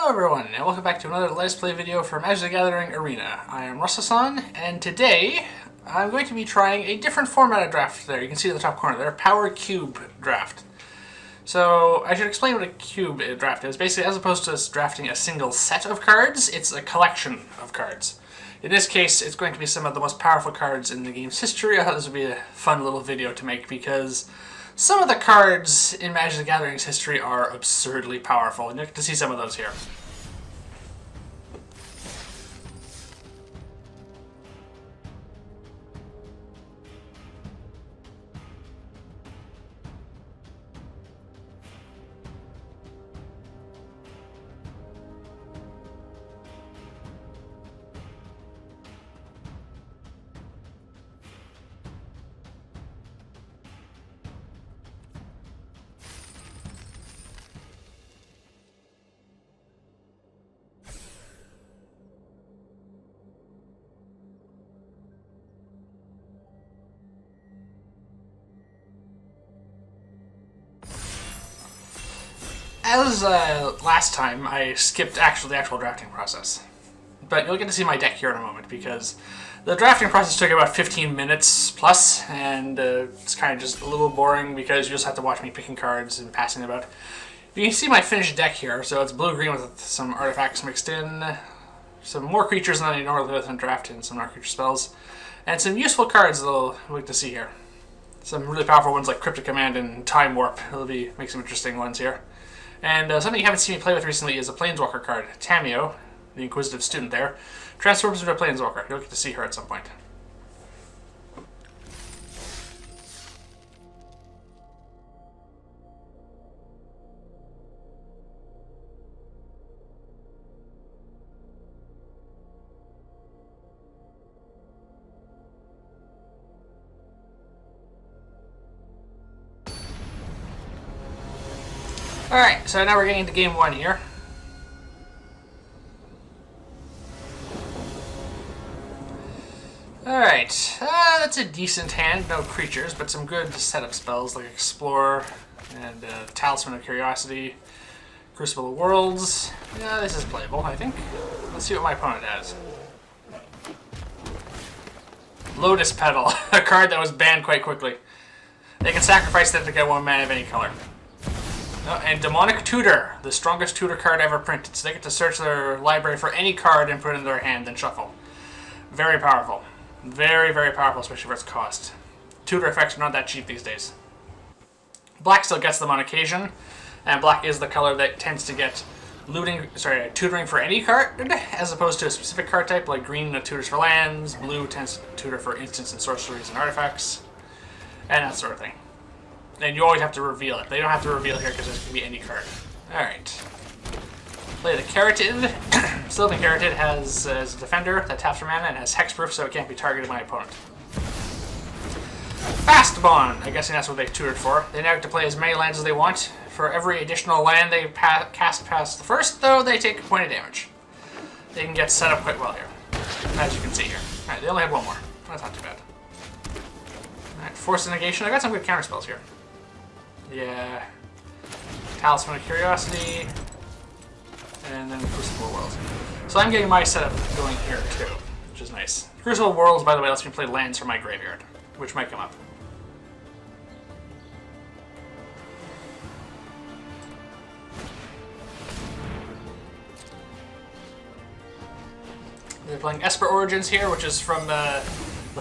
Hello everyone, and welcome back to another Let's Play video from Magic the Gathering Arena. I am S.A.N, and today I'm going to be trying a different format of draft there. You can see in the top corner there, Power Cube Draft. So I should explain what a cube draft is. Basically, as opposed to us drafting a single set of cards, it's a collection of cards. In this case, it's going to be some of the most powerful cards in the game's history. I thought this would be a fun little video to make because some of the cards in Magic the Gathering's history are absurdly powerful, and you get to see some of those here. As last time, I skipped the actual drafting process. But you'll get to see my deck here in a moment, because the drafting process took about 15 minutes plus, and it's kind of just a little boring because you just have to watch me picking cards and passing them about. You can see my finished deck here, so it's blue-green with some artifacts mixed in, some more creatures than I normally do in draft, and some non-creature spells, and some useful cards that you'll like to see here. Some really powerful ones like Cryptic Command and Time Warp. It'll make some interesting ones here. And something you haven't seen me play with recently is a Planeswalker card. Tamio, the Inquisitive Student there, transforms into a Planeswalker. You'll get to see her at some point. Alright, so now we're getting into game one here. Alright, that's a decent hand. No creatures, but some good setup spells like Explorer and Talisman of Curiosity, Crucible of Worlds. Yeah, this is playable, I think. Let's see what my opponent has. Lotus Petal, a card that was banned quite quickly. They can sacrifice that to get one mana of any color. And Demonic Tutor, the strongest tutor card ever printed. So they get to search their library for any card and put it in their hand and shuffle. Very powerful. Very, very powerful, especially for its cost. Tutor effects are not that cheap these days. Black still gets them on occasion, and black is the color that tends to get tutoring for any card, as opposed to a specific card type, like green tutors for lands, blue tends to tutor for instants and sorceries and artifacts, and that sort of thing. And you always have to reveal it. They don't have to reveal here because this can be any card. Alright. Play the Carotid. Sylvan Carotid has as a defender that taps for mana and has hexproof, so it can't be targeted by my opponent. Fast Bond. I'm guessing that's what they tutored for. They now get to play as many lands as they want. For every additional land they cast past the first, though, they take a point of damage. They can get set up quite well here, as you can see here. Alright, they only have one more. That's not too bad. Alright, Force of Negation. I got some good counter spells here. Yeah, Talisman of Curiosity, and then Crucible Worlds. So I'm getting my setup going here too, which is nice. Crucible Worlds, by the way, lets me play lands from my graveyard, which might come up. They're playing Esper Origins here, which is from the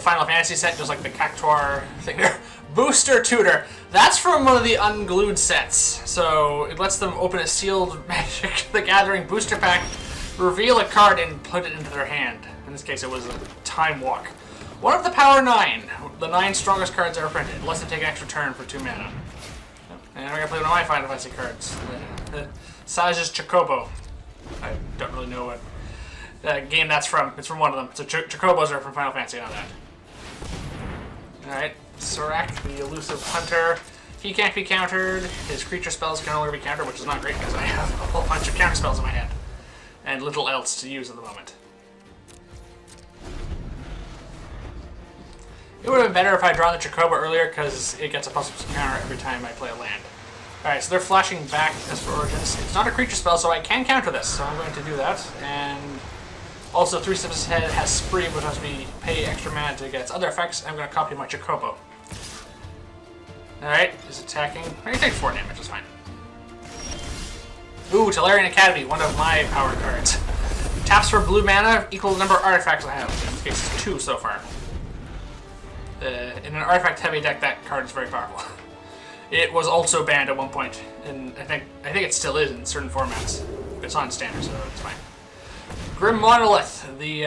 Final Fantasy set, just like the Cactuar thing there. Booster Tutor. That's from one of the unglued sets. So it lets them open a sealed Magic the Gathering booster pack, reveal a card, and put it into their hand. In this case, it was a Time Walk. One of the Power 9. The 9 strongest cards ever printed. It lets them take an extra turn for 2 mana. And we're going to play one of my Final Fantasy cards. Sage's Chocobo. I don't really know what game that's from. It's from one of them. So Chocobos are from Final Fantasy, on that. Alright. Sorak, the Elusive Hunter. He can't be countered. His creature spells can only be countered, which is not great because I have a whole bunch of counter spells in my hand. And little else to use at the moment. It would have been better if I had drawn the Chocobo earlier, because it gets a ++ counter every time I play a land. Alright, so they're flashing back as for Origins. It's not a creature spell, so I can counter this, so I'm going to do that. And also, 3 steps ahead has Spree, which has me pay extra mana to get its other effects. I'm going to copy my Chocobo. Alright, is attacking. I can take 4 damage, that's fine. Ooh, Tolarian Academy, one of my power cards. Taps for blue mana, equal the number of artifacts I have. In this case, it's 2 so far. In an artifact-heavy deck, that card is very powerful. It was also banned at one point, and I think it still is in certain formats. It's on standard, so it's fine. Grim Monolith, the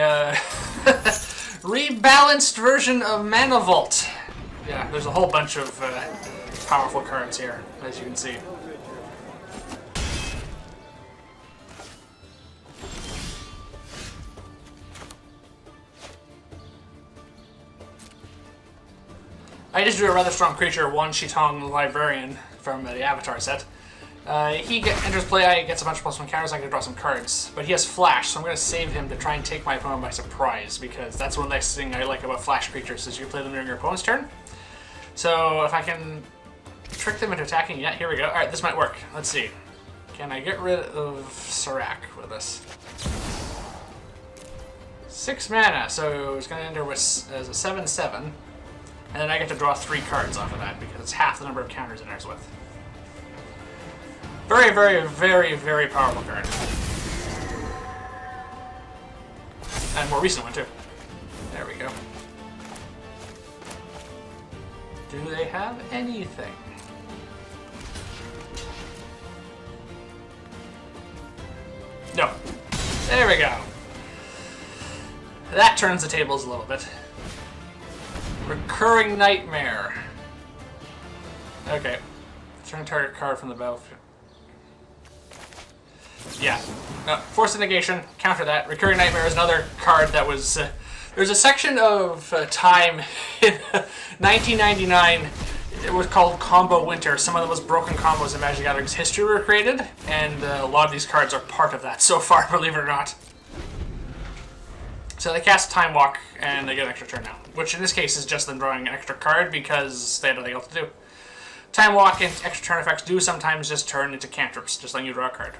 rebalanced version of Mana Vault. Yeah, there's a whole bunch of powerful cards here, as you can see. I just drew a rather strong creature, one Shitong Librarian from the Avatar set. He enters play, gets a bunch of +1 counters, I can draw some cards. But he has Flash, so I'm going to save him to try and take my opponent by surprise, because that's one nice thing I like about Flash creatures, is you play them during your opponent's turn. So if I can trick them into attacking, yeah, here we go. Alright, this might work. Let's see. Can I get rid of Serac with this? 6 mana, so it's going to enter as a 7/7. And then I get to draw 3 cards off of that, because it's half the number of counters it enters with. Very, very, very, very powerful card. And more recent one, too. There we go. Do they have anything? No. There we go. That turns the tables a little bit. Recurring Nightmare. Okay. Turn target card from the battlefield. Yeah. No, Force of Negation. Counter that. Recurring Nightmare is another card that was... there's a section of time in 1999. It was called Combo Winter. Some of the most broken combos in Magic the Gathering's history were created, and a lot of these cards are part of that so far, believe it or not. So they cast Time Walk, and they get an extra turn now. Which in this case is just them drawing an extra card because they have nothing else to do. Time Walk and extra turn effects do sometimes just turn into cantrips, just letting you draw a card.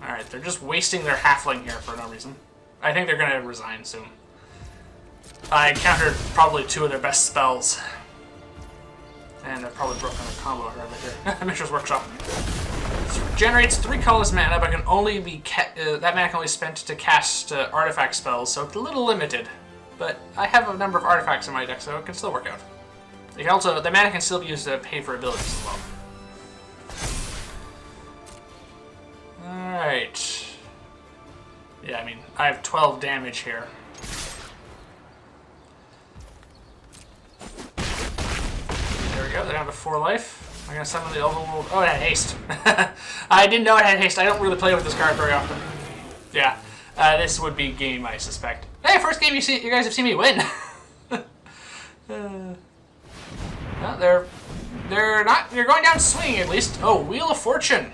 Alright, they're just wasting their halfling here for no reason. I think they're going to resign soon. I countered probably 2 of their best spells. And I've probably broken a combo right here. Mishra's Workshop. Generates 3 colorless mana, but can only be that mana can only be spent to cast artifact spells, so it's a little limited. But I have a number of artifacts in my deck, so it can still work out. It can also, the mana can still be used to pay for abilities as well. Alright. Yeah, I mean, I have 12 damage here. There we go, they're down to 4 life. I'm gonna summon the overworld. Oh, it had haste. I didn't know it had haste. I don't really play with this card very often. Yeah, this would be game, I suspect. Hey, first game you guys have seen me win. No, they're not. You're going down swinging at least. Oh, Wheel of Fortune.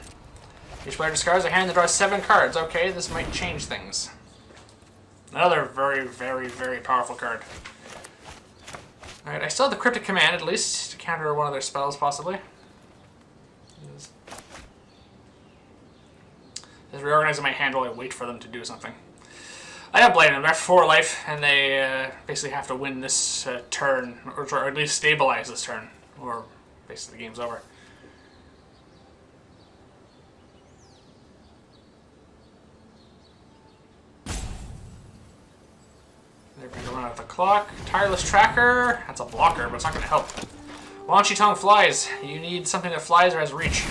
Each player discards a hand that draws 7 cards. Okay, this might change things. Another very, very, very powerful card. Alright, I still have the Cryptic Command at least to counter one of their spells, possibly. Just reorganizing my hand while I wait for them to do something. I don't blame them. They're 4 life, and they basically have to win this turn, or at least stabilize this turn, or basically the game's over. They're going to run out the clock. Tireless Tracker. That's a blocker, but it's not going to help. Wanshi flies. You need something that flies or has reach.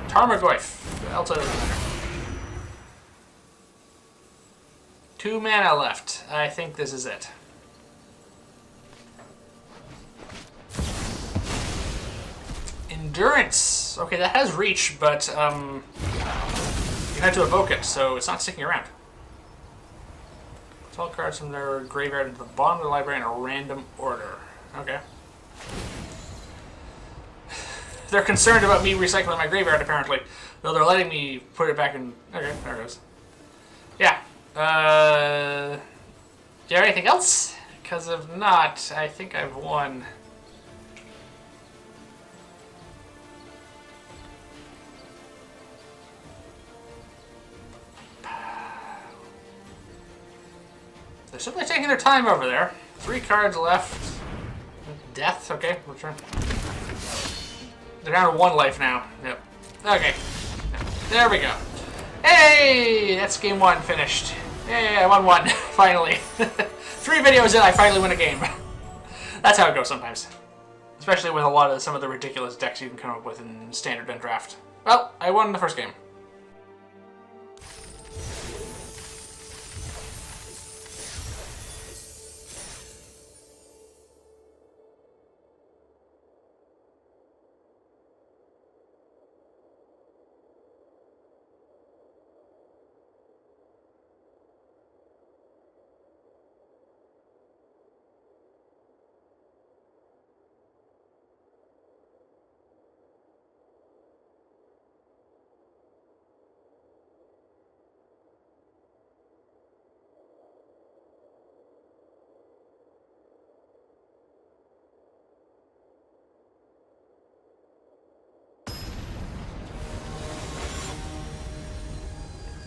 Tarmogoyf. Elta doesn't matter. 2 mana left. I think this is it. Endurance. Okay, that has reach, but you had to evoke it, so it's not sticking around. 12 cards from their graveyard into the bottom of the library in a random order. Okay. They're concerned about me recycling my graveyard, apparently. Though they're letting me put it back in... Okay, there it goes. Yeah. Do you have anything else? Because if not, I think I've won. They're simply taking their time over there. 3 cards left. Death, okay, return. They're down to 1 life now. Yep. Okay. There we go. Hey! That's game 1 finished. Hey, I won 1, finally. 3 videos in, I finally win a game. That's how it goes sometimes. Especially with a lot of some of the ridiculous decks you can come up with in Standard and Draft. Well, I won the first game.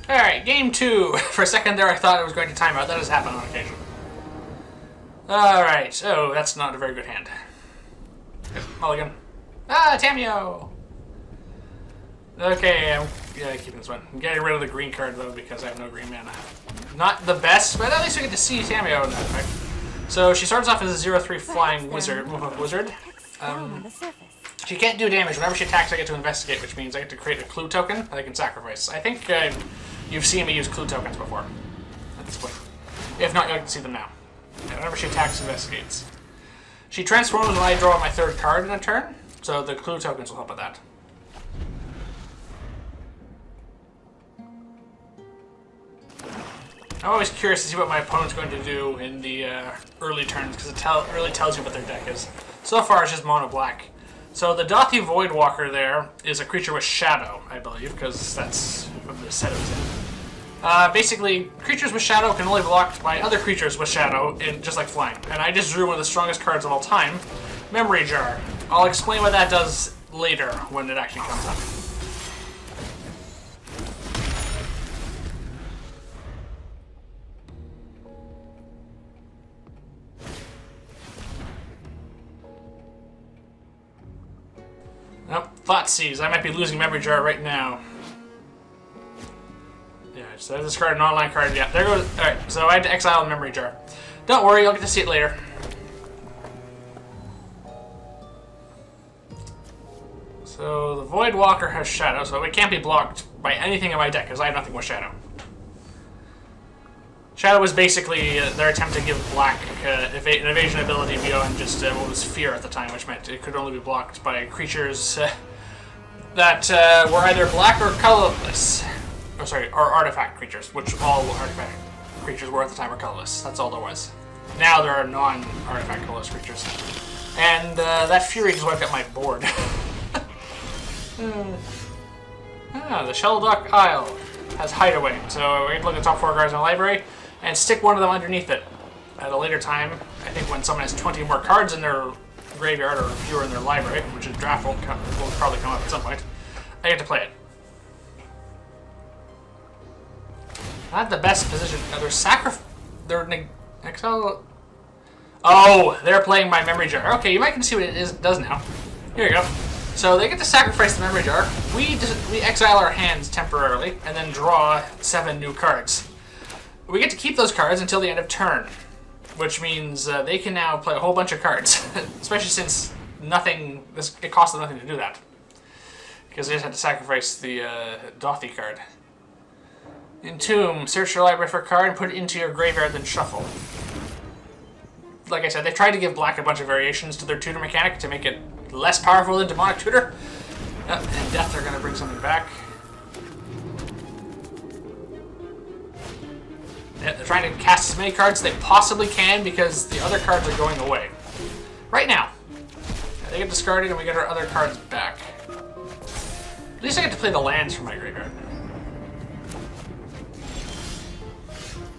Alright, game 2. For a second there I thought it was going to time out. That has happened on occasion. Alright, oh, that's not a very good hand. Mulligan. Ah, Tamio! Okay, I'm keeping this one. I'm getting rid of the green card though because I have no green mana. Not the best, but at least we get to see Tamio in that effect. So she starts off as a 0-3 flying wizard. She can't do damage. Whenever she attacks, I get to investigate, which means I get to create a clue token that I can sacrifice. I think you've seen me use clue tokens before at this point. If not, you'll get to see them now. And whenever she attacks, investigates. She transforms when I draw my 3rd card in a turn, so the clue tokens will help with that. I'm always curious to see what my opponent's going to do in the early turns, because it really tells you what their deck is. So far, it's just mono black. So the Dothy Voidwalker there is a creature with Shadow, I believe, because that's what the set it was in. Basically, creatures with Shadow can only be blocked by other creatures with Shadow, just like flying. And I just drew one of the strongest cards of all time, Memory Jar. I'll explain what that does later when it actually comes up. Nope, Thoughtseize. I might be losing Memory Jar right now. Yeah, so I discarded an online card. Yeah, there goes. Alright, so I had to exile a Memory Jar. Don't worry, you'll get to see it later. So the Voidwalker has Shadow, so it can't be blocked by anything in my deck because I have nothing with Shadow. Shadow was basically their attempt to give black an evasion ability beyond just what was Fear at the time, which meant it could only be blocked by creatures that were either black or colorless. Oh, sorry, or artifact creatures, which all artifact creatures were at the time were colorless. That's all there was. Now there are non-artifact colorless creatures. And that Fury just wiped out my board. The Shelldock Isle has Hideaway, so we're going to look at the top 4 cards in the library and stick one of them underneath it. At a later time, I think when someone has 20 more cards in their graveyard or fewer in their library, which is draft will probably come up at some point, I get to play it. Not the best position. They're exile. Oh, they're playing my Memory Jar. Okay, you might see what it does now. Here you go. So they get to sacrifice the Memory Jar. We exile our hands temporarily and then draw 7 new cards. We get to keep those cards until the end of turn, which means they can now play a whole bunch of cards, especially since it costs them nothing to do that, because they just had to sacrifice the Dothy card. Entomb, search your library for a card and put it into your graveyard, then shuffle. Like I said, they tried to give black a bunch of variations to their tutor mechanic to make it less powerful than Demonic Tutor. Yep, and Death are going to bring something back. Yeah, they're trying to cast as many cards as they possibly can because the other cards are going away. Right now. They get discarded and we get our other cards back. At least I get to play the lands from my graveyard.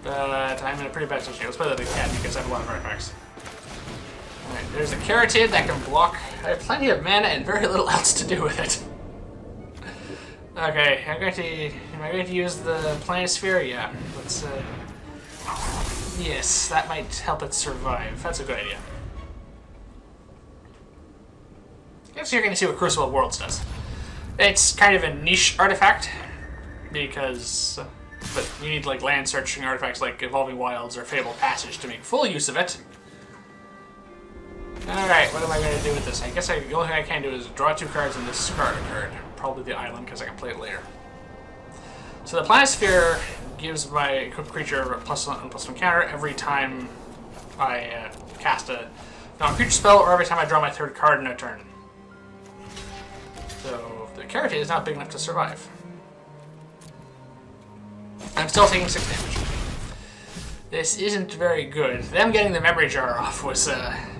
But I'm in a pretty bad situation. Let's play the cat because I have a lot of artifacts. Alright, there's a Caratid that can block. I have plenty of mana and very little else to do with it. Okay, am I going to use the Planisphere? Yeah, let's Yes, that might help it survive. That's a good idea. I guess you're going to see what Crucible of Worlds does. It's kind of a niche artifact, because... But you need like land searching artifacts like Evolving Wilds or Fabled Passage to make full use of it. Alright, what am I going to do with this? I guess the only thing I can do is draw 2 cards and discard a card. Probably the island, because I can play it later. So the Planisphere gives my equipped creature a +1/+1 counter every time I cast a non-creature spell, or every time I draw my 3rd card in a turn. So the Carrot is not big enough to survive. I'm still taking 6 damage. This isn't very good. Them getting the memory jar off was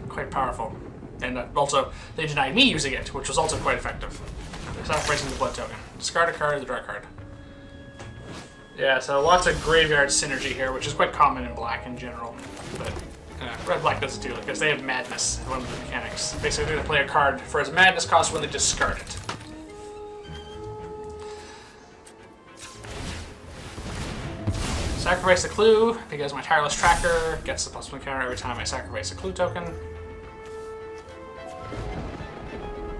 quite powerful. And also, they denied me using it, which was also quite effective. Sacrificing the blood token. Discard a card, draw a card. Yeah, so lots of graveyard synergy here, which is quite common in black in general. But red-black doesn't do it, because they have madness, one of the mechanics. Basically, they're going to play a card for its madness cost when they discard it. Sacrifice the clue, because my Tireless Tracker gets the +1 counter every time I sacrifice a clue token.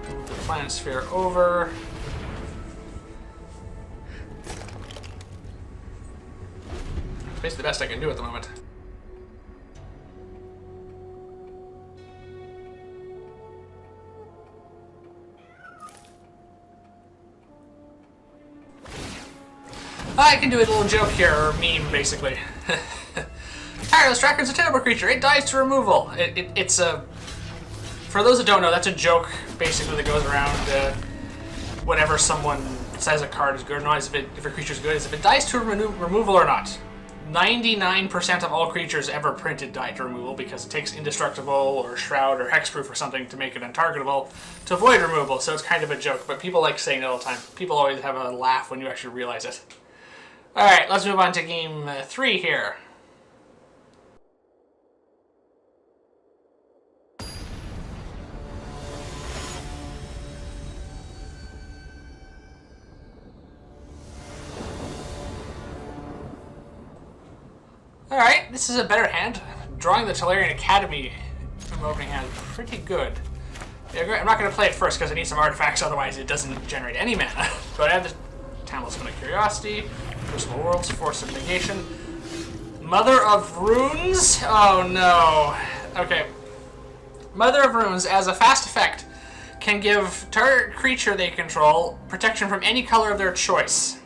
Move the Planisphere over. It's basically the best I can do at the moment. I can do a little joke here, or meme, basically. Tireless Tracker is a terrible creature. It dies to removal. It's a... For those that don't know, that's a joke, basically, that goes around whenever someone says a card is good or not, if a creature is good, is if it dies to removal or not. 99% of all creatures ever printed die to removal, because it takes Indestructible or Shroud or Hexproof or something to make it untargetable to avoid removal, so it's kind of a joke, but people like saying it all the time. People always have a laugh when you actually realize it. Alright, let's move on to game 3 here. Alright, this is a better hand. Drawing the Tolarian Academy from opening hand is pretty good. I'm not going to play it first because I need some artifacts, otherwise it doesn't generate any mana. But I have the Talisman of Curiosity, Crucible Worlds, Force of Negation, Mother of Runes? Oh no. Okay. Mother of Runes, as a fast effect, can give target creature they control protection from any color of their choice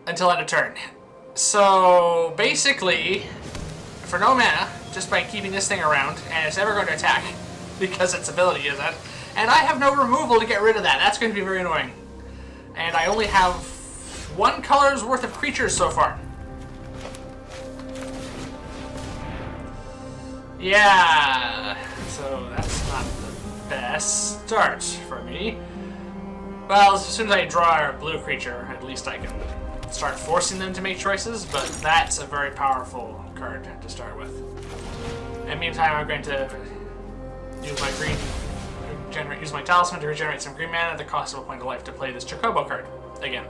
until end of turn. So basically, for no mana, just by keeping this thing around, and it's never going to attack because its ability is that, and I have no removal to get rid of that. That's going to be very annoying. And I only have 1 color's worth of creatures so far. Yeah, so that's not the best start for me. Well, as soon as I draw a blue creature, at least I can start forcing them to make choices, but that's a very powerful card to start with. In the meantime, I'm going to use my use my Talisman to regenerate some green mana at the cost of a point of life to play this Chocobo card again.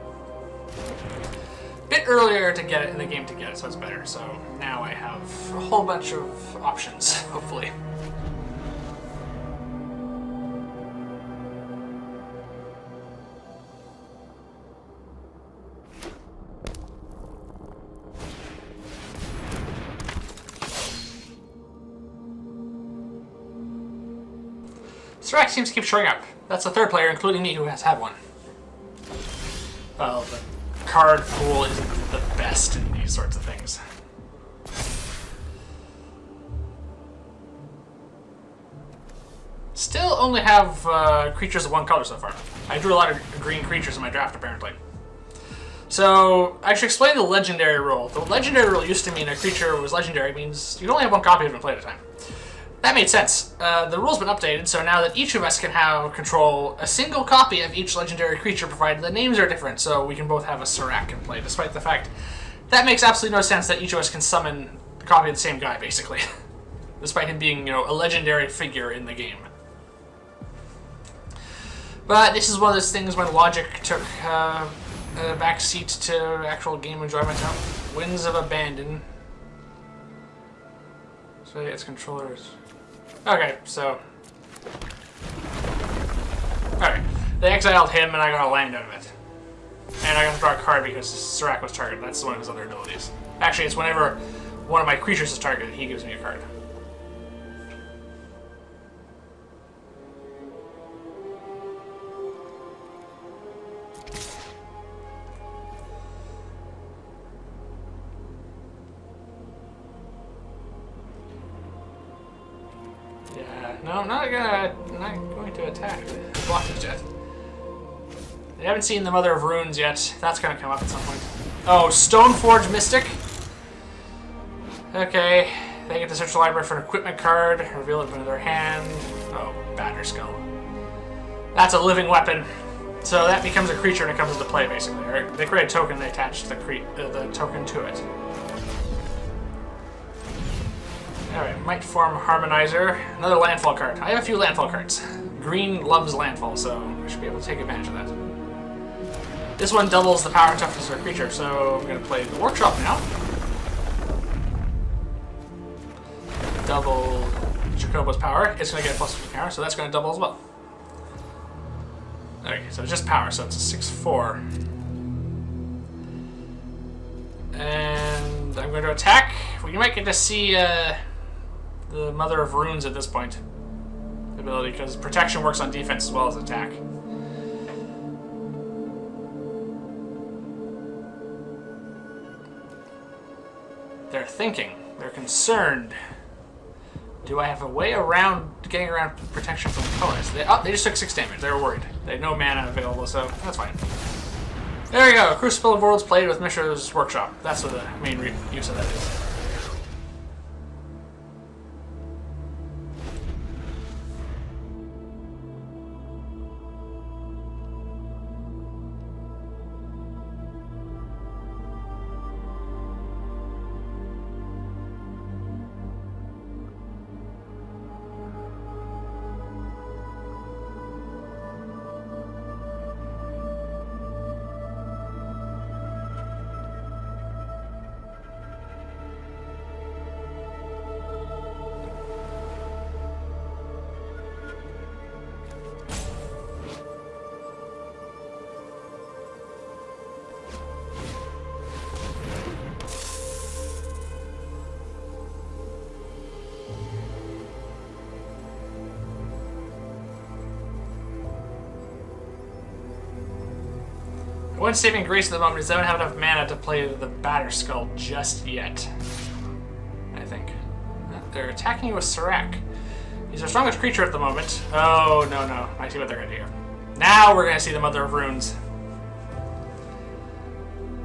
Bit earlier to get it in the game to get it, so it's better. So now I have a whole bunch of options, hopefully. Serac seems to keep showing up. That's the 3rd player, including me, who has had one. Well, the card pool isn't the best in these sorts of things. Still only have creatures of 1 color so far. I drew a lot of green creatures in my draft, apparently. So, I should explain the legendary rule. The legendary rule used to mean a creature was legendary means you can only have 1 copy of it and play at a time. That made sense. The rule's been updated, so now that each of us can control a single copy of each legendary creature, provided the names are different, so we can both have a Serac in play, despite the fact that makes absolutely no sense that each of us can summon a copy of the same guy, basically. Despite him being, you know, a legendary figure in the game. But this is one of those things when logic took a back seat to actual game enjoyment. Winds of Abandon So its controllers. Okay, so. Alright. They exiled him and I got a land out of it. And I got to draw a card because S.A.N was targeted. That's one of his other abilities. Actually, it's whenever one of my creatures is targeted, he gives me a card. Yeah, no, I'm not going to attack. Block it yet. I haven't seen the Mother of Runes yet. That's going to come up at some point. Oh, Stoneforge Mystic. Okay. They get to search the library for an equipment card. Reveal it from their hand. Oh, Batterskull. That's a living weapon. So that becomes a creature and it comes into play, basically. Right? They create a token and they attach the token to it. Alright, Might Form Harmonizer. Another landfall card. I have a few landfall cards. Green loves landfall, so I should be able to take advantage of that. This one doubles the power and toughness of a creature, so I'm going to play the Workshop now. Double Jacobo's power. It's going to get plus 2 power, so that's going to double as well. Okay, so it's just power, so it's a 6/4. And I'm going to attack. Well, you might get to see the Mother of Runes at this point. Ability, because protection works on defense as well as attack. They're thinking. They're concerned. Do I have a way around getting around protection from colors? They just took 6 damage. They were worried. They had no mana available, so that's fine. There we go. Crucible of Worlds played with Mishra's Workshop. That's what the main use of that is. One saving grace at the moment is they don't have enough mana to play the Batterskull just yet. I think. They're attacking you with S.A.N. He's our strongest creature at the moment. Oh, no, no. I see what they're going to do. Now we're going to see the Mother of Runes.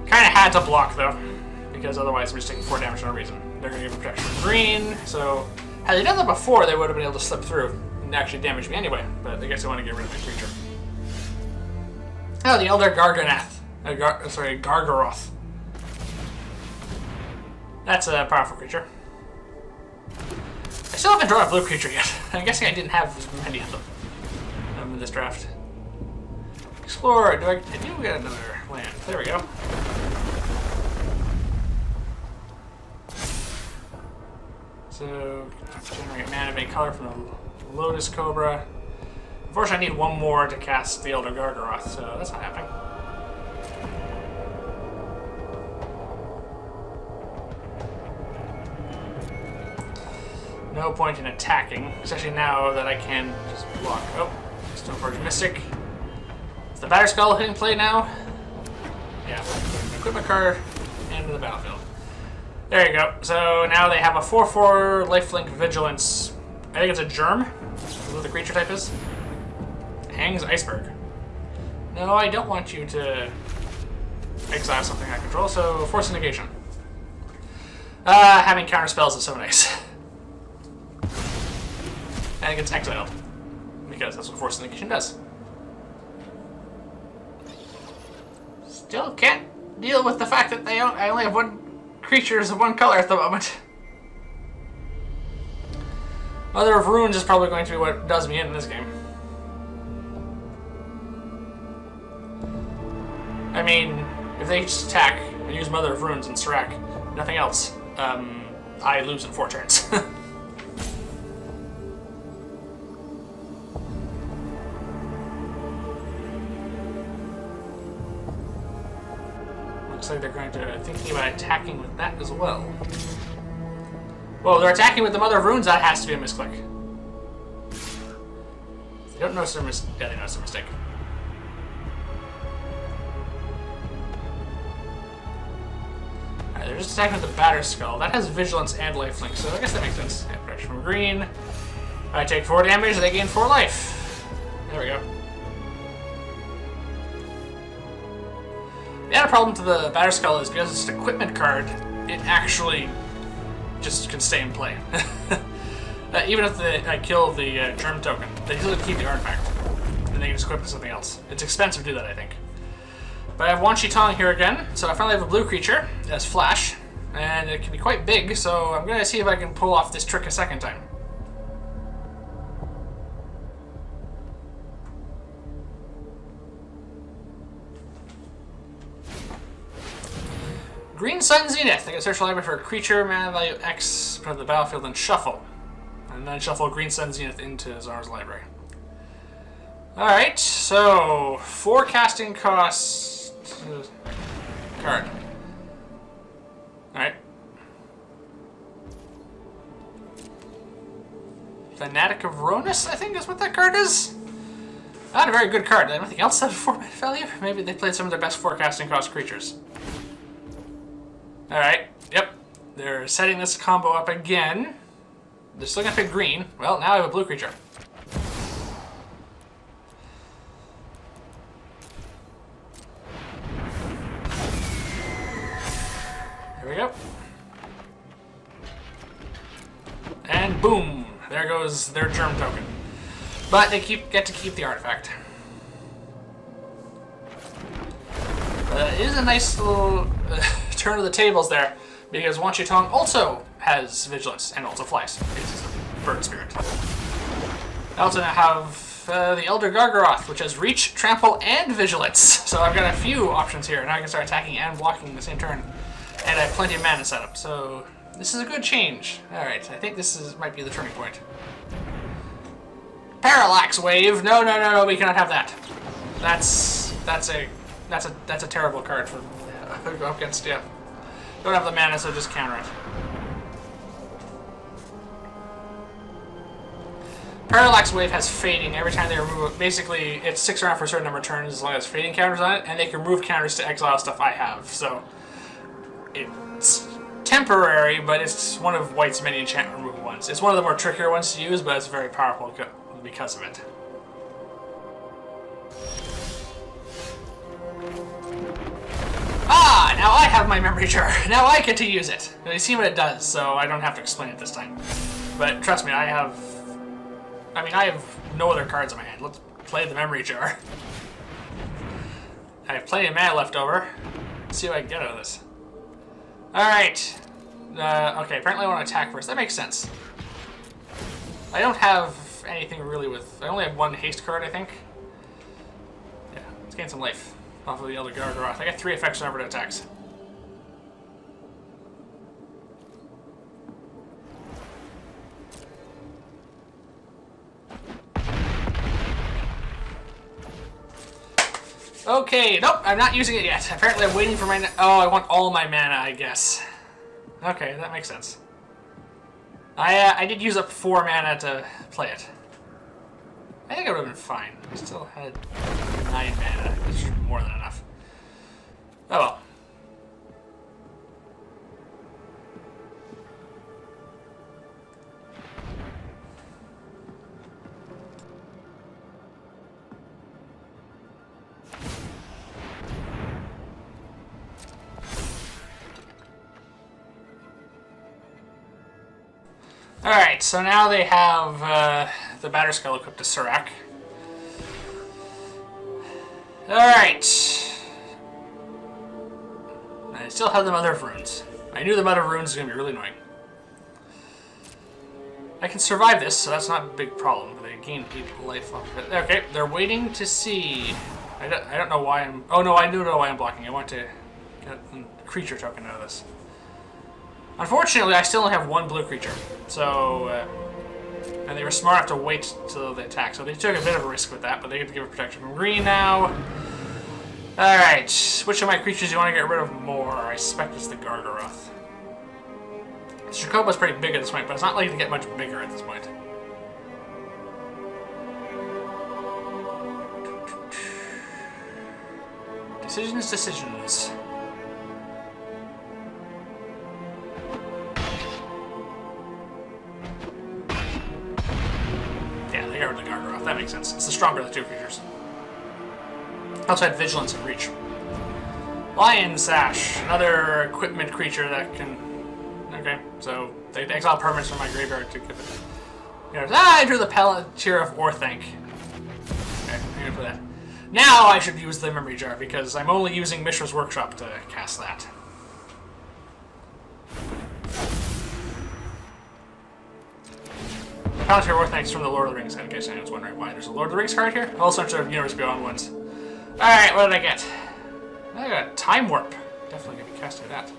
Kind of had to block, though, because otherwise we're just taking 4 damage for no reason. They're going to give protection with green, so had they done that before, they would have been able to slip through and actually damage me anyway, but I guess they want to get rid of my creature. Oh, the Elder Garganath. Gargaroth. That's a powerful creature. I still haven't drawn a blue creature yet. I'm guessing I didn't have as many of them in this draft. Explorer. I do get another land. There we go. So, generate mana of any color from the Lotus Cobra. Unfortunately, I need one more to cast the Elder Gargaroth, so that's not happening. No point in attacking, especially now that I can just block. Oh, Stoneforge Mystic. Is the Batterskull hitting play now? Yeah, equipment card into the battlefield. There you go. So now they have a 4/4 lifelink vigilance. I think it's a germ. Is what the creature type is. Hangs Iceberg. No, I don't want you to exile something I control, so force negation. Having counter spells is so nice. And it gets exiled. Because that's what force negation does. Still can't deal with the fact that I only have one creatures of one color at the moment. Mother of Runes is probably going to be what does me in this game. I mean, if they just attack and use Mother of Runes and S.A.N, nothing else, I lose in 4 turns. Looks like they're going to thinking about attacking with that as well. Whoa, they're attacking with the Mother of Runes. That has to be a misclick. They don't notice their yeah, they notice their mistake. Alright, they're just attacking with the Batter Skull. That has Vigilance and Lifelink, so I guess that makes sense. Yeah, protection from green. I take 4 damage, they gain 4 life. There we go. The other problem to the Batter Skull is because it's an equipment card, it actually just can stay in play. Even if I kill the germ token, they still keep the artifact. And they can just equip it to something else. It's expensive to do that, I think. But I have Wan Shi Tong here again, so I finally have a blue creature as Flash. And it can be quite big, so I'm going to see if I can pull off this trick a second time. Green Sun Zenith. I can search the library for a creature, mana value X, put it in the battlefield, and shuffle. And then shuffle Green Sun Zenith into Czar's library. Alright, so 4 casting costs card. Alright. Fanatic of Ronus, I think is what that card is. Not a very good card. Anything else that has 4 mana value? Maybe they played some of their best 4 casting cost creatures. Alright, yep. They're setting this combo up again. They're still gonna pick green. Well, now I have a blue creature. There we go. And boom! There goes their germ token. But they get to keep the artifact. It is a nice little turn of the tables there, because Wan Shi Tong also has Vigilance and also flies. It's a bird spirit. I also now have the Elder Gargaroth, which has Reach, Trample, and Vigilance. So I've got a few options here. Now I can start attacking and blocking in the same turn. And I have plenty of mana set up, so this is a good change. Alright, I think this might be the turning point. Parallax Wave! No, no, no, no, we cannot have that. That's a terrible card for go up against, yeah. Don't have the mana, so just counter it. Parallax Wave has Fading every time they remove it. Basically, it sticks around for a certain number of turns as long as Fading counters on it, and they can remove counters to exile stuff I have. So it's temporary, but it's one of White's many enchantment removal ones. It's one of the more trickier ones to use, but it's very powerful because of it. Ah, now I have my memory jar. Now I get to use it. And you see what it does, so I don't have to explain it this time. But trust me, I have no other cards in my hand. Let's play the memory jar. I have plenty of mana left over. Let's see what I can get out of this. Alright. Okay, apparently I want to attack first. That makes sense. I don't have anything really with... I only have 1 haste card, I think. Yeah, let's gain some life off of the Elder Gargaroth. I got 3 effects whenever it attacks. Okay, nope, I'm not using it yet. Apparently I'm waiting for my... Oh, I want all my mana, I guess. Okay, that makes sense. I did use up 4 mana to play it. I think I would have been fine. I still had 9 mana, which is more than enough. Oh well. Alright, so now they have the Batter Skull equipped to Surak. Alright. I still have the Mother of Runes. I knew the Mother of Runes was going to be really annoying. I can survive this, so that's not a big problem. They gain 8 life off of it. Okay, they're waiting to see. I don't know why I'm... Oh no, I do know why I'm blocking. I want to get a creature token out of this. Unfortunately, I still only have 1 blue creature, so and they were smart enough to wait till they attack. So they took a bit of a risk with that, but they get to give it protection from green now. Alright, which of my creatures do you want to get rid of more? I suspect it's the Gargaroth. Strakoba's pretty big at this point, but it's not likely to get much bigger at this point. Decisions, decisions. Yeah, they got rid of the Gargaroth. That makes sense. It's the stronger of the two creatures. Also had Vigilance and Reach. Lion Sash, another equipment creature that can... Okay, so they exile permanents from my graveyard to give it... I drew the Palantir of Orthanc. Okay, I'm gonna put that. Now I should use the Memory Jar, because I'm only using Mishra's Workshop to cast that. Palantir of Orthanc's from the Lord of the Rings, in case anyone's wondering why there's a Lord of the Rings card here. All sorts of Universe Beyond ones. Alright, what did I get? I got Time Warp. Definitely gonna be casting that.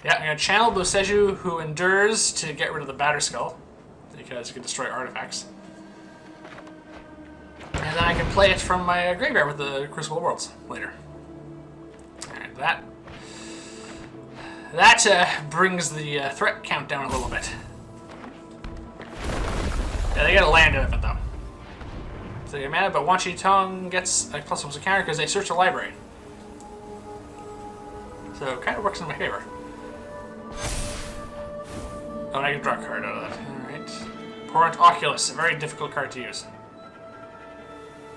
Yeah, I'm gonna channel Boseju, who endures, to get rid of the Batterskull, because you can destroy artifacts. And then I can play it from my graveyard with the Crucible of Worlds later. Alright, that brings the threat count down a little bit. Yeah, they get a land out of it, though. So they get mana, but Wanchi Tong gets a +1 counter because they search the library. So it kind of works in my favor. Oh, and I can draw a card out of that. Alright. Porrent Oculus, a very difficult card to use.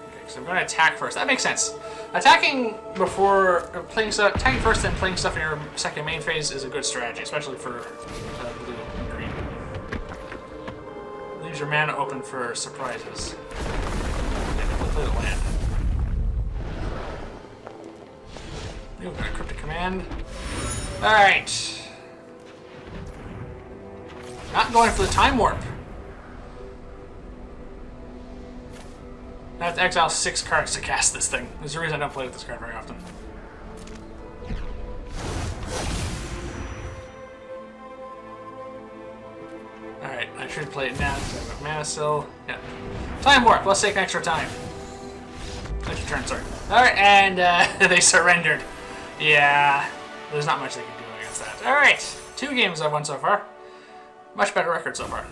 Okay, so I'm going to attack first. That makes sense. Attacking before playing stuff, attacking first and playing stuff in your second main phase is a good strategy, especially for blue and green. Leaves your mana open for surprises. And play the land. Ooh, got a Cryptic Command. Alright. Not going for the Time Warp. I have to exile 6 cards to cast this thing. There's a reason I don't play with this card very often. Alright, I should play it now because I have mana still. Yeah. Time Warp, let's take an extra time. Extra turn, sorry. Alright, and they surrendered. Yeah, there's not much they can do against that. Alright, 2 games I've won so far. Much better record so far.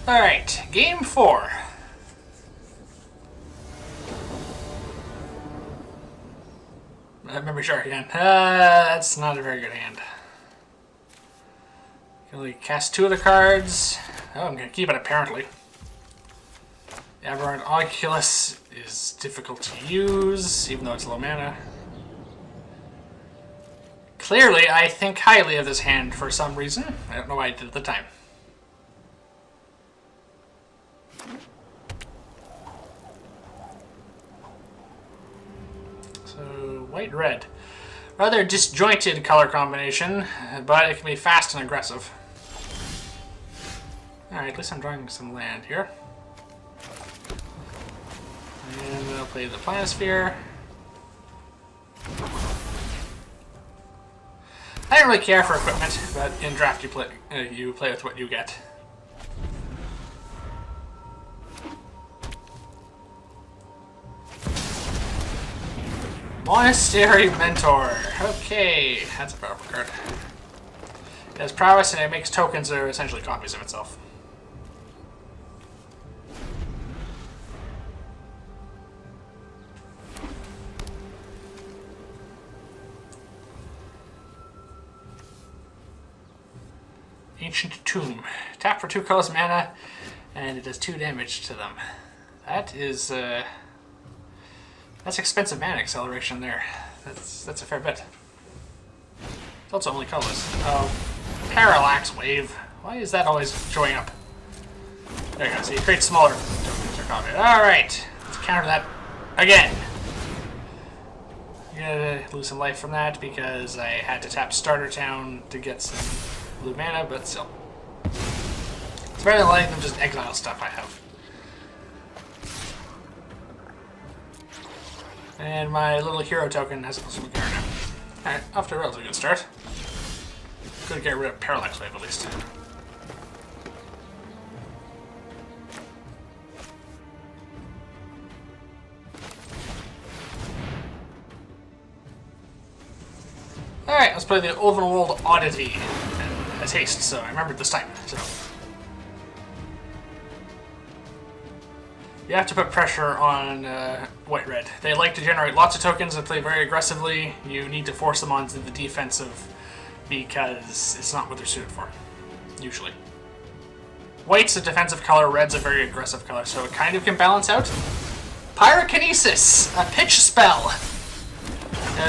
Alright, game 4. Memory Shark again. That's not a very good hand. Can only cast 2 of the cards. Oh, I'm going to keep it apparently. Aberrant Oculus is difficult to use, even though it's low mana. Clearly, I think highly of this hand for some reason. I don't know why I did at the time. So, white-red. Rather disjointed color combination, but it can be fast and aggressive. Alright, at least I'm drawing some land here. And I'll play the Planisphere. I don't really care for equipment, but in draft you play with what you get. Monastery Mentor. Okay, that's a powerful card. It has prowess and it makes tokens that are essentially copies of itself. Ancient Tomb. Tap for 2 colors mana, and it does 2 damage to them. That is, that's expensive mana acceleration there. That's a fair bit. It's also only colorless. Oh, parallax wave. Why is that always showing up? There you go. So you create smaller tokens. Alright. Let's counter that again. I'm gonna lose some life from that because I had to tap Starter Town to get some blue mana, but still. It's better than letting them just exile stuff I have. And my little hero token has a plus 1 counter now. Alright, off to a relatively good start. Could get rid of Parallax Wave at least. Alright, let's play the Overworld Oddity. As haste, so I remembered this time. So you have to put pressure on White-Red. They like to generate lots of tokens and play very aggressively. You need to force them onto the defensive because it's not what they're suited for, usually. White's a defensive color, red's a very aggressive color, so it kind of can balance out. Pyrokinesis, a pitch spell.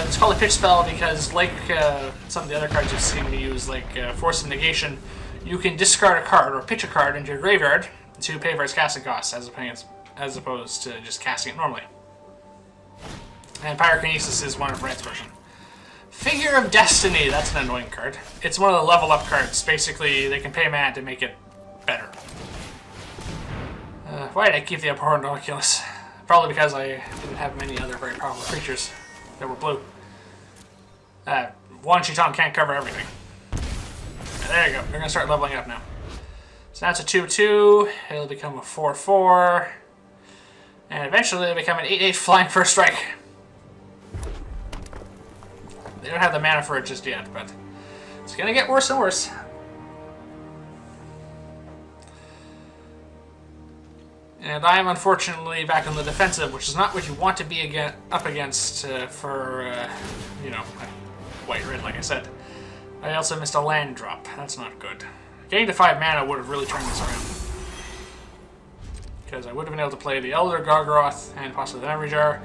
It's called a pitch spell because, like some of the other cards you've seen me use, like Force of Negation, you can discard a card or pitch a card into your graveyard to pay for its casting costs, as opposed to just casting it normally. And Pyrokinesis is one of Red's version. Figure of Destiny, that's an annoying card. It's one of the level up cards. Basically, they can pay mana to make it better. Why did I keep the Abhorrent Oculus? Probably because I didn't have many other very powerful creatures that were blue. One Chiton can't cover everything. There you go. We're going to start leveling up now. So now it's a 2/2. It'll become a 4/4. And eventually it'll become an 8/8 flying first strike. They don't have the mana for it just yet, but it's going to get worse and worse. And I am unfortunately back on the defensive, which is not what you want to be up against for, you know, White-Red, like I said. I also missed a land drop. That's not good. Getting to 5 mana would have really turned this around. Because I would have been able to play the Elder Gargaroth and possibly the Memory Jar.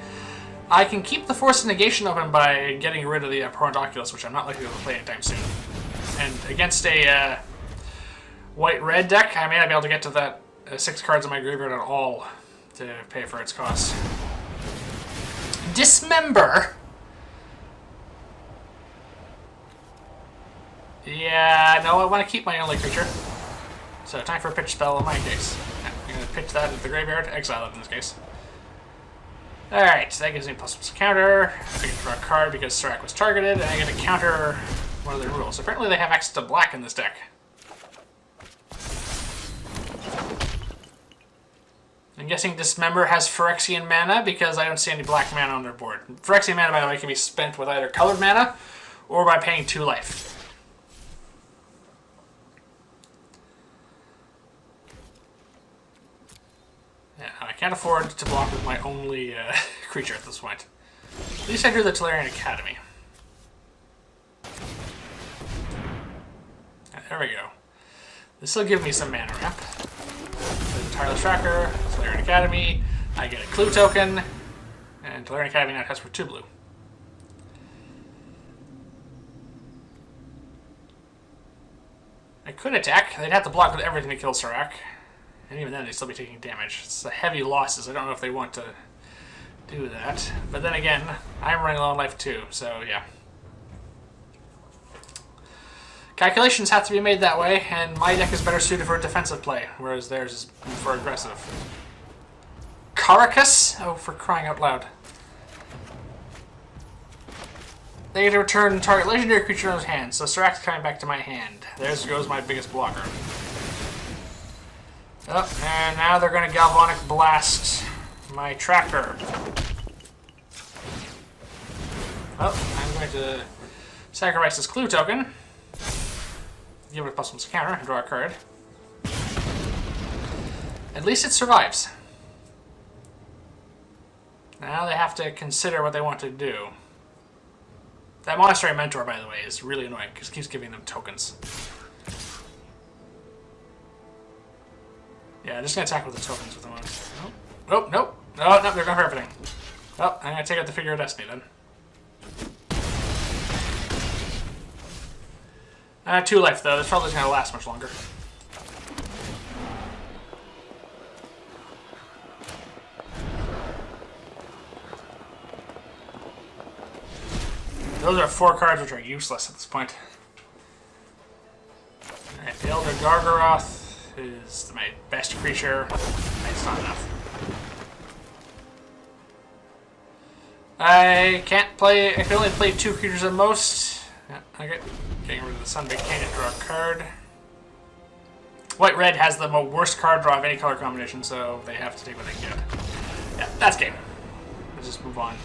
I can keep the Force of Negation open by getting rid of the Abhorrent Oculus, which I'm not likely to be able to play anytime soon. And against a White-Red deck, I may not be able to get to that 6 cards in my graveyard at all to pay for its cost. Dismember? Yeah, no, I want to keep my only creature. So time for a pitch spell in my case. I'm going to pitch that into the graveyard, exile it in this case. Alright, so that gives me plus counter. I get to draw a card because Serac was targeted, and I get to counter one of their rules. Apparently they have access to black in this deck. I'm guessing Dismember has Phyrexian mana because I don't see any black mana on their board. Phyrexian mana, by the way, can be spent with either colored mana or by paying 2 life. Yeah, I can't afford to block with my only creature at this point. At least I drew the Tolarian Academy. There we go. This will give me some mana ramp. The Tireless Tracker, Tolarian Academy, I get a Clue token, and Tolarian Academy now tests for 2 blue. I could attack. They'd have to block with everything to kill Serac. And even then, they'd still be taking damage. It's a heavy losses. I don't know if they want to do that. But then again, I'm running low on life too, so yeah. Calculations have to be made that way, and my deck is better suited for defensive play, whereas theirs is for aggressive. Caracas? Oh, for crying out loud. They get to return target legendary creature in his hand, so Serac's coming back to my hand. There goes my biggest blocker. Oh, and now they're going to Galvanic Blast my tracker. Oh, I'm going to sacrifice this Clue token. Give it a plus 1 counter and draw a card. At least it survives. Now they have to consider what they want to do. That Monastery Mentor, by the way, is really annoying because it keeps giving them tokens. Yeah, I'm just going to attack with the tokens with the ones. Oh, nope. Oh, no, they're going for everything. Oh, I'm going to take out the Figure of Destiny then. 2 life though. This probably isn't gonna last much longer. Those are 4 cards which are useless at this point. Alright, the Elder Gargaroth is my best creature. It's not enough. I can't play. I can only play 2 creatures at most. Yeah, okay. Getting rid of the Sunbaked Canyon, draw a card. White-red has the worst card draw of any color combination, so they have to take what they can get. Yeah, that's game. Let's just move on.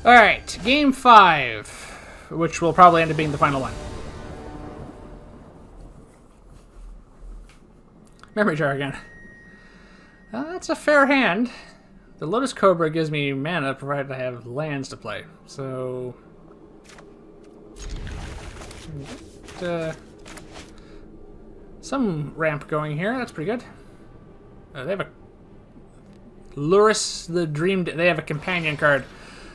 Alright, game 5, which will probably end up being the final one. Memory jar again. That's a fair hand. The Lotus Cobra gives me mana provided I have lands to play. So... some ramp going here. That's pretty good. They have a... Luris the Dream... They have a companion card.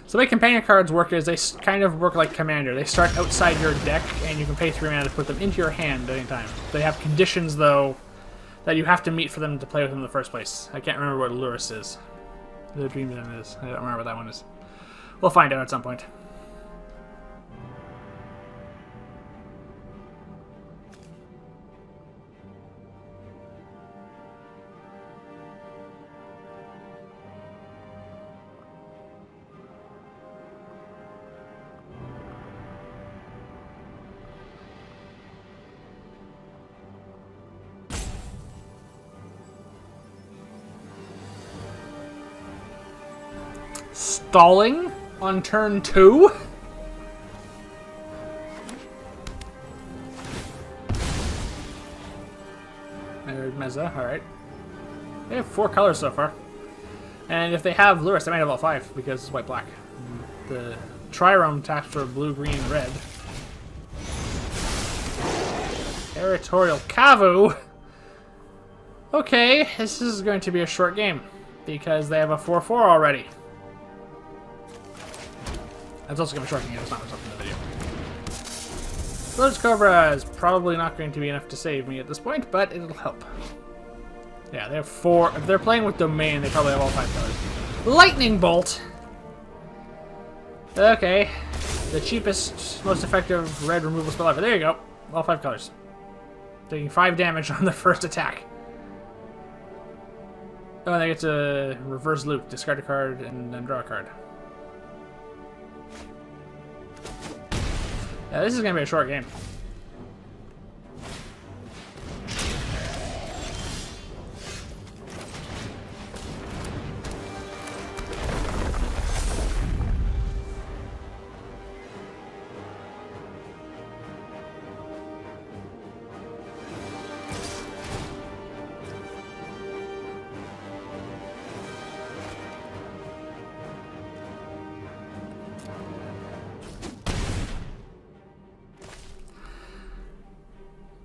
So the way companion cards work is they kind of work like Commander. They start outside your deck, and you can pay 3 mana to put them into your hand at any time. They have conditions, though, that you have to meet for them to play with them in the first place. I can't remember what Luris is. The Dream Den is. I don't remember what that one is. We'll find out at some point. Stalling on turn 2? There's Meza, alright. They have 4 colors so far. And if they have Luris, they might have all 5 because it's white-black. The Trirome taps for blue, green, red. Territorial Kavu! Okay, this is going to be a short game because they have a 4-4 already. That's also going to be short game, it's not what's up in the video. Lotus Cobra is probably not going to be enough to save me at this point, but it'll help. Yeah, they have 4. If they're playing with Domain, they probably have all 5 colors. Lightning Bolt! Okay. The cheapest, most effective red removal spell ever. There you go. All 5 colors. Taking 5 damage on the first attack. Oh, and they get to reverse loop, discard a card, and then draw a card. Yeah, this is going to be a short game.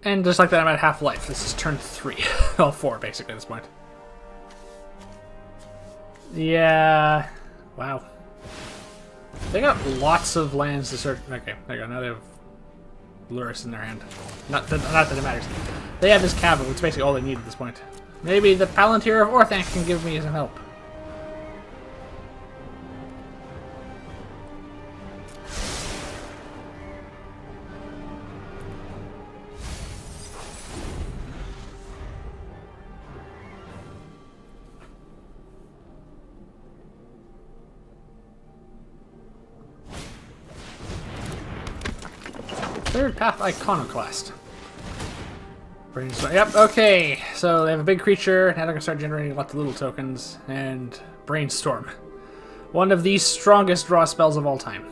And just like that, I'm at half life. This is turn 3. Well, 4, basically, at this point. Yeah. Wow. They got lots of lands to search. Okay, there you go. Now they have Luris in their hand. Not that it matters. They have this Kavu, which is basically all they need at this point. Maybe the Palantir of Orthanc can give me some help. Third Path Iconoclast. Brainstorm. Yep, okay. So they have a big creature. Now they're going to start generating lots of little tokens. And Brainstorm. One of the strongest draw spells of all time.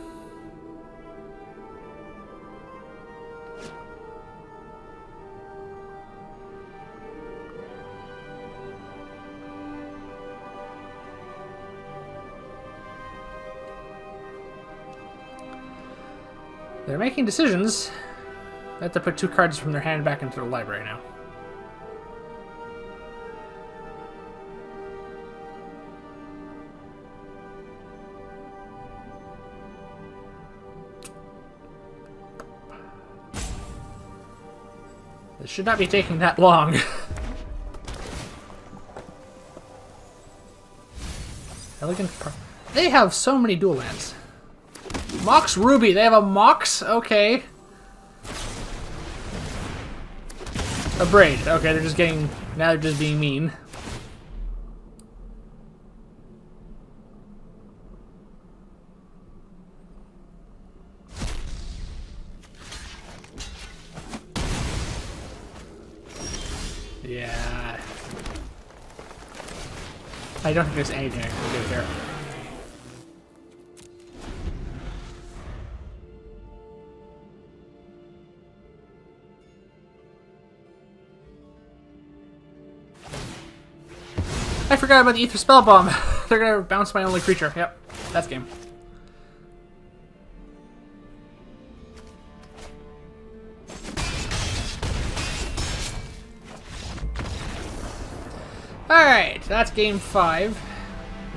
They're making decisions. They have to put 2 cards from their hand back into the library now. This should not be taking that long. Elegant. They have so many dual lands. Mox Ruby. They have a Mox? Okay. A Braid. Okay, they're just getting... Now they're just being mean. Yeah. I don't think there's anything I can do here. I forgot about the Ether Spell Bomb. They're gonna bounce my only creature. Yep, that's game. Alright, that's game 5.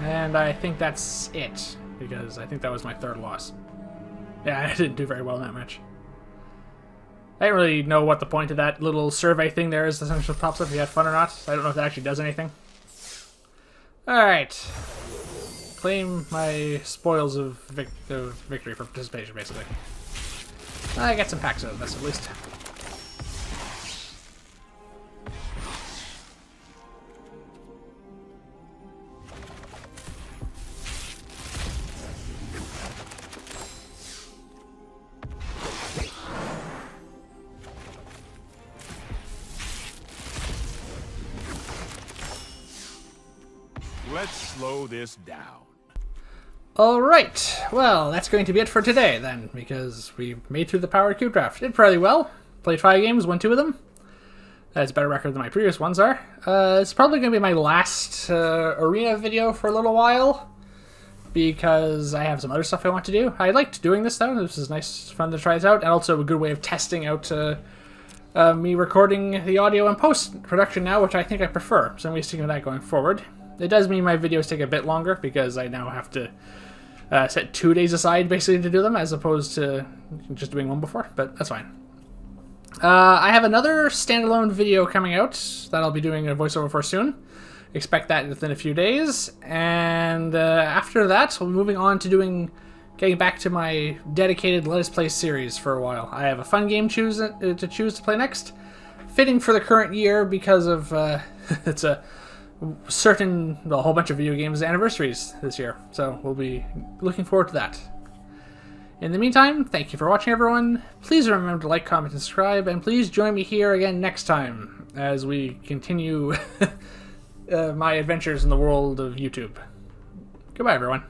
And I think that's it. Because I think that was my 3rd loss. Yeah, I didn't do very well in that match. I didn't really know what the point of that little survey thing there is. Essentially pops up if you had fun or not. I don't know if that actually does anything. Alright. Claim my spoils of victory for participation, basically. I get some packs out of this, at least. Let's slow this down. Alright, well, that's going to be it for today, then, because we made through the Power Cube Draft. Did fairly well. Played 5 games, won 2 of them. That's a better record than my previous ones are. It's probably going to be my last arena video for a little while, because I have some other stuff I want to do. I liked doing this, though. This is nice, fun to try this out, and also a good way of testing out me recording the audio and post-production now, which I think I prefer, so I'm going to be sticking with that going forward. It does mean my videos take a bit longer, because I now have to set 2 days aside, basically, to do them, as opposed to just doing one before, but that's fine. I have another standalone video coming out that I'll be doing a voiceover for soon. Expect that within a few days, and after that, we'll be moving on to getting back to my dedicated Let Us Play series for a while. I have a fun game to choose to play next, fitting for the current year because of it's a whole bunch of video games anniversaries this year, so we'll be looking forward to that. In the meantime, thank you for watching, everyone. Please remember to like, comment, and subscribe, and please join me here again next time as we continue my adventures in the world of YouTube. Goodbye, everyone.